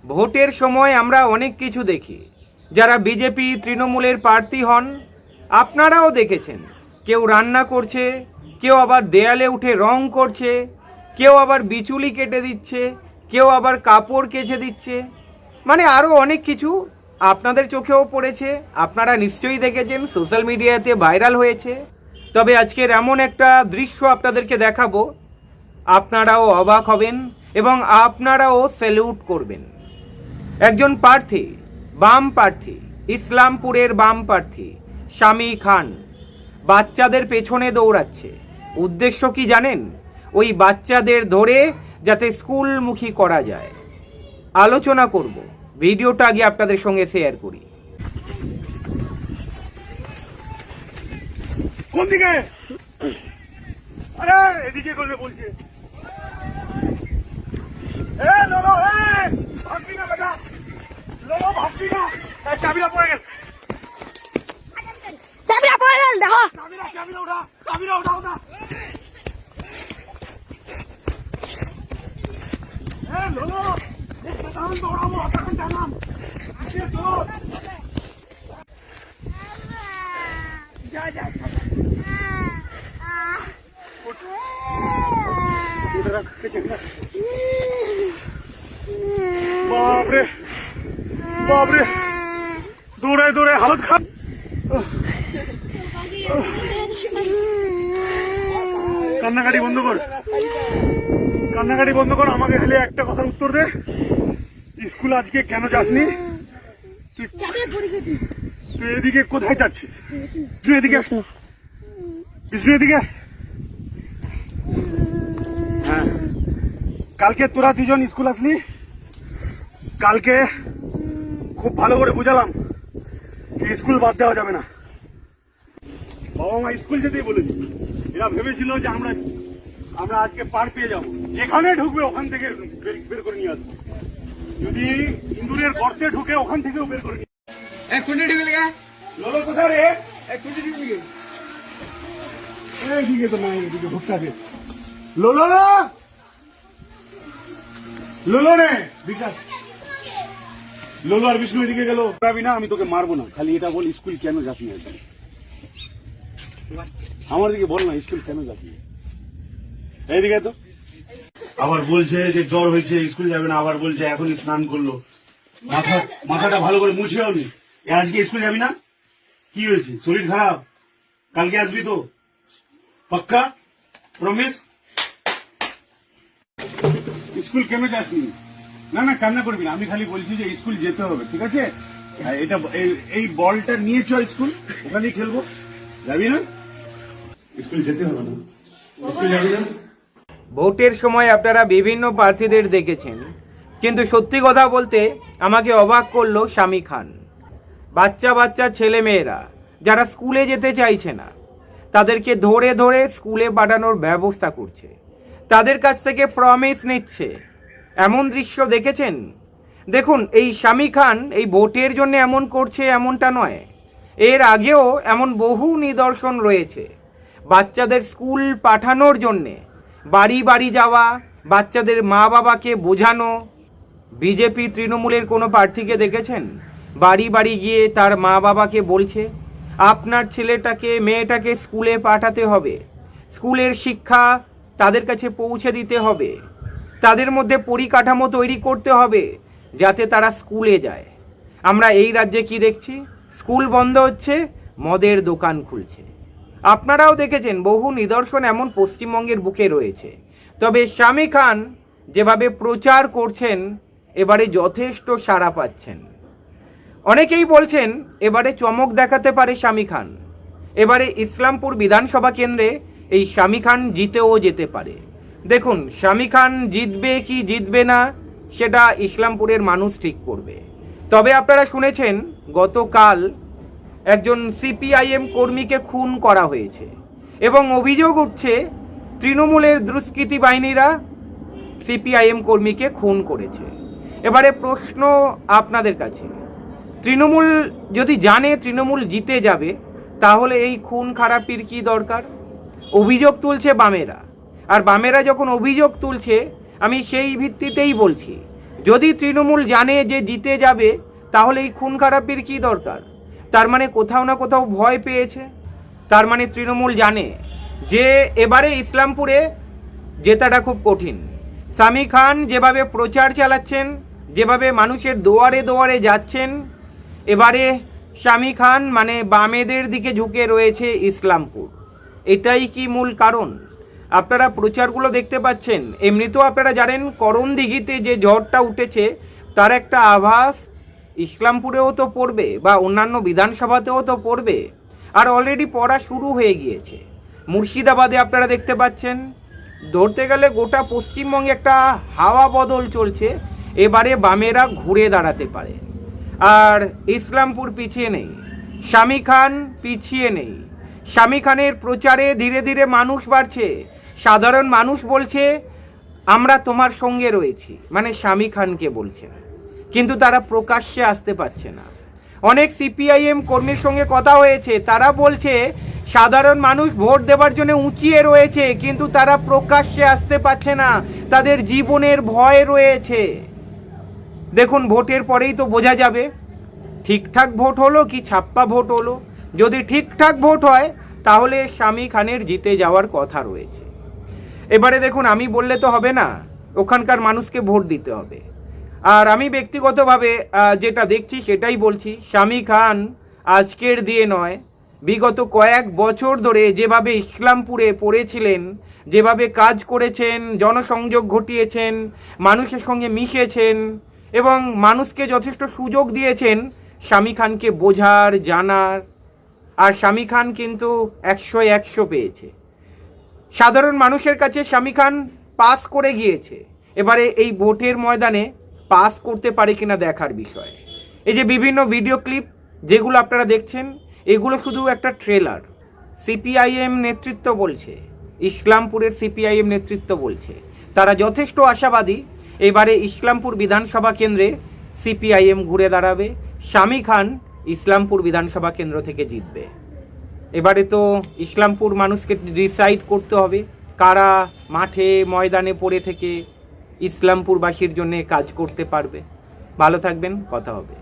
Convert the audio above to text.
ভোটের সময় আমরা অনেক কিছু দেখি। যারা বিজেপি তৃণমূলের প্রার্থী হন, আপনারাও দেখেছেন, কেউ রান্না করছে, কেউ আবার দেয়ালে উঠে রং করছে, কেউ আবার বিচুলি কেটে দিচ্ছে, কেউ আবার কাপড় কেচে দিচ্ছে, মানে আরও অনেক কিছু আপনাদের চোখেও পড়েছে। আপনারা নিশ্চয়ই দেখেছেন, সোশ্যাল মিডিয়াতে ভাইরাল হয়েছে। তবে আজকের এমন একটা দৃশ্য আপনাদেরকে দেখাবো, আপনারাও অবাক হবেন এবং আপনারাও স্যালুট করবেন। একজন প্রার্থী, বাম প্রার্থী, ইসলামপুরের বাম প্রার্থী শামী খান বাচ্চাদের পেছনে দৌড়াচ্ছে। উদ্দেশ্য কি জানেন? ওই বাচ্চাদের ধরে যাতে স্কুলমুখী করা যায়। আলোচনা করব, ভিডিওটা আগে আপনাদের সঙ্গে শেয়ার করি। কোন দিকে? আরে এদিকে করলে বলছে। এ লোলো, ভাববি না বেটা, লোলো ভাববি না। চাবিটা পড়ে গেল, চাবিটা পড়ে গেল, দেখো চাবিটা ওঠা, চাবিটা ওঠা ওঠা। এ লোলো, টান দৌড়াবো, টান টানাম। যা যা বাপরে বাপরে, দৌড়ায় দৌড়ায় হালত খারাপ। কান্নাকাটি বন্ধ কর, কান্নাকাটি বন্ধ কর। আমাকে খালি একটা কথার উত্তর দে, স্কুল আজকে কেন যাসনি? তুই এদিকে কোথায় যাচ্ছিস? তুই এদিকে আস, বিষ্ণু এদিকে। হ্যাঁ, কালকে তোরা দুজন স্কুল আসলি, কালকে খুব ভালো করে বুঝালাম যে স্কুল বাদ দেওয়া যাবে না। বাবা মা স্কুল যেতেই বলেছি, এরা ভেবেছিল যে আমরা আজকে পার পেয়ে যাব, যেখানে ঢুকবে ওখান থেকে বের করে নিয়ে আসবো। যদি ইন্দুরের গর্তে ঢুকে ওখান থেকেও বের করে নিয়ে। লোলো কোথায় রে? এইদিকে তো নাই, এদিকে ঢুকতে। লোলো লোলো রে, বিকাশ। লোলো আর বিষ্ণু এদিকে গেল। পারবি না, আমি তোকে মারবো না, খালি এটা বল স্কুল কেন যাসনি? আমার দিকে বল না, স্কুল কেন যাসনি? এইদিকে তো আবার বলছে যে জ্বর হয়েছে, স্কুল যাবে না, আবার বলছে এখন স্নান করলো। মাথাটা ভালো করে মুছেও নি। আজকে স্কুল যাবি না? কি হয়েছে? শরীর খারাপ? কালকে আসবি তো পাক্কা? প্রমিস? স্কুল কেন যাসনি? না না, কান্না করবি না, আমি খালি বলছি যে স্কুল যেতে হবে, ঠিক আছে? এটা এই বলটা নিয়ে চ স্কুল, ওখানেই খেলবো। যাবি না? স্কুল যেতে হবে না? স্কুল যাবি না? ভোটের সময় আপনারা বিভিন্ন প্রার্থীদের দেখেছেন, কিন্তু সত্যি কথা বলতে আমাকে অবাক করলো শামী খান। বাচ্চা বাচ্চা ছেলে মেয়েরা যারা স্কুলে যেতে চাইছে না, তাদেরকে ধরে ধরে স্কুলে পাঠানোর ব্যবস্থা করছে, তাদের কাছ থেকে প্রমিস নিচ্ছে। এমন দৃশ্য দেখেছেন? দেখুন, এই শামী খান এই ভোটের জন্য এমন করছে এমনটা নয়, এর আগেও এমন বহু নিদর্শন রয়েছে। বাচ্চাদের স্কুল পাঠানোর জন্যে বাড়ি বাড়ি যাওয়া, বাচ্চাদের মা বাবাকে বোঝানো। বিজেপি তৃণমূলের কোনো প্রার্থীকে দেখেছেন বাড়ি বাড়ি গিয়ে তার মা বাবাকে বলছে আপনার ছেলেটাকে মেয়েটাকে স্কুলে পাঠাতে হবে, স্কুলের শিক্ষা তাদের কাছে পৌঁছে দিতে হবে, তাদের মধ্যে পরিকাঠামো তৈরি করতে হবে যাতে তারা স্কুলে যায়? আমরা এই রাজ্যে কি দেখছি? স্কুল বন্ধ হচ্ছে, মদের দোকান খুলছে। আপনারাও দেখেছেন বহু নিদর্শন এমন পশ্চিমবঙ্গের বুকে রয়েছে। তবে শামী খান যেভাবে প্রচার করছেন, এবারে যথেষ্ট সাড়া পাচ্ছেন। অনেকেই বলছেন এবারে চমক দেখাতে পারে শামী খান। এবারে ইসলামপুর বিধানসভা কেন্দ্রে এই শামী খান জিতেও যেতে পারে। দেখুন, শামী খান জিতবে কি জিতবে না সেটা ইসলামপুরের মানুষ ঠিক করবে। তবে আপনারা শুনেছেন গতকাল একজন সিপিআইএম কর্মীকে খুন করা হয়েছে এবং অভিযোগ উঠছে তৃণমূলের দুষ্কৃতী বাহিনীরা সিপিআইএম কর্মীকে খুন করেছে। এবারে প্রশ্ন আপনাদের কাছে, তৃণমূল যদি জানে তৃণমূল জিতে যাবে, তাহলে এই খুন খারাপির কি দরকার? অভিযোগ তুলছে বামেরা, আর বামেরা যখন অভিযোগ তুলছে, আমি সেই ভিত্তিতেই বলছি যদি তৃণমূল জানে যে জিতে যাবে, তাহলে এই খুন খারাপির কী দরকার? তার মানে কোথাও না কোথাও ভয় পেয়েছে। তার মানে তৃণমূল জানে যে এবারে ইসলামপুরে জেতাটা খুব কঠিন। শামী খান যেভাবে প্রচার চালাচ্ছেন, যেভাবে মানুষের দুয়ারে দুয়ারে যাচ্ছেন, এবারে শামী খান মানে বামেদের দিকে ঝুঁকে রয়েছে ইসলামপুর। এটাই কি মূল কারণ? আপনারা প্রচারগুলো দেখতে পাচ্ছেন। এমনিতেও আপনারা জানেন করণদিঘিতে যে ঝড়টা উঠেছে তার একটা আভাস ইসলামপুরেও তো পড়বে বা অন্যান্য বিধানসভাতেও তো পড়বে, আর অলরেডি পড়া শুরু হয়ে গিয়েছে। মুর্শিদাবাদে আপনারা দেখতে পাচ্ছেন, ধরতে গেলে গোটা পশ্চিমবঙ্গে একটা হাওয়া বদল চলছে। এবারে বামেরা ঘুরে দাঁড়াতে পারে। আর ইসলামপুর পিছিয়ে নেই, শামী খান পিছিয়ে নেই। শামী খানের প্রচারে ধীরে ধীরে মানুষ বাড়ছে। সাধারণ মানুষ বলছে আমরা তোমার সঙ্গে রয়েছি, মানে শামী খানকে বলছে, কিন্তু তারা প্রকাশ্যে আসতে পারছে না। অনেক সিপিআইএম কর্মীর সঙ্গে কথা হয়েছে, তারা বলছে সাধারণ মানুষ ভোট দেওয়ার জন্য উঁচিয়ে রয়েছে, কিন্তু তারা প্রকাশ্যে আসতে পারছে না, তাদের জীবনের ভয় রয়েছে। দেখুন, ভোটের পরেই তো বোঝা যাবে ঠিকঠাক ভোট হলো কি ছাপ্পা ভোট হলো। যদি ঠিকঠাক ভোট হয় তাহলে শামী খানের জিতে যাওয়ার কথা রয়েছে। এবারে দেখুন, আমি বললে তো হবে না, ওখানকার মানুষকে ভোট দিতে হবে। আর আমি ব্যক্তিগতভাবে যেটা দেখছি সেটাই বলছি, শামী খান আজকের দিয়ে নয়, বিগত কয়েক বছর ধরে যেভাবে ইসলামপুরে পড়েছিলেন, যেভাবে কাজ করেছেন, জনসংযোগ ঘটিয়েছেন, মানুষের সঙ্গে মিশেছেন এবং মানুষকে যথেষ্ট সুযোগ দিয়েছেন শামী খানকে বোঝার, জানার। আর শামী খান কিন্তু 100 পেয়েছে। সাধারণ মানুষের কাছে শামী খান পাস করে গিয়েছে। এবারে এই ভোটের ময়দানে পাস করতে পারে কিনা দেখার বিষয়। এই যে বিভিন্ন ভিডিও ক্লিপ যেগুলো আপনারা দেখছেন, এগুলো শুধু একটা ট্রেলার। সিপিআইএম নেতৃত্ব বলছে, ইসলামপুরের সিপিআইএম নেতৃত্ব বলছে তারা যথেষ্ট আশাবাদী এবারে ইসলামপুর বিধানসভা কেন্দ্রে সিপিআইএম ঘুরে দাঁড়াবে, শামী খান ইসলামপুর বিধানসভা কেন্দ্র থেকে জিতবে। এবারে তো ইসলামপুর মানুষকে ডিসাইড করতে হবে কারা মাঠে ময়দানে পড়ে থেকে ইসলামপুরবাসীর জন্য কাজ করতে পারবে। ভালো থাকবেন, কথা হবে।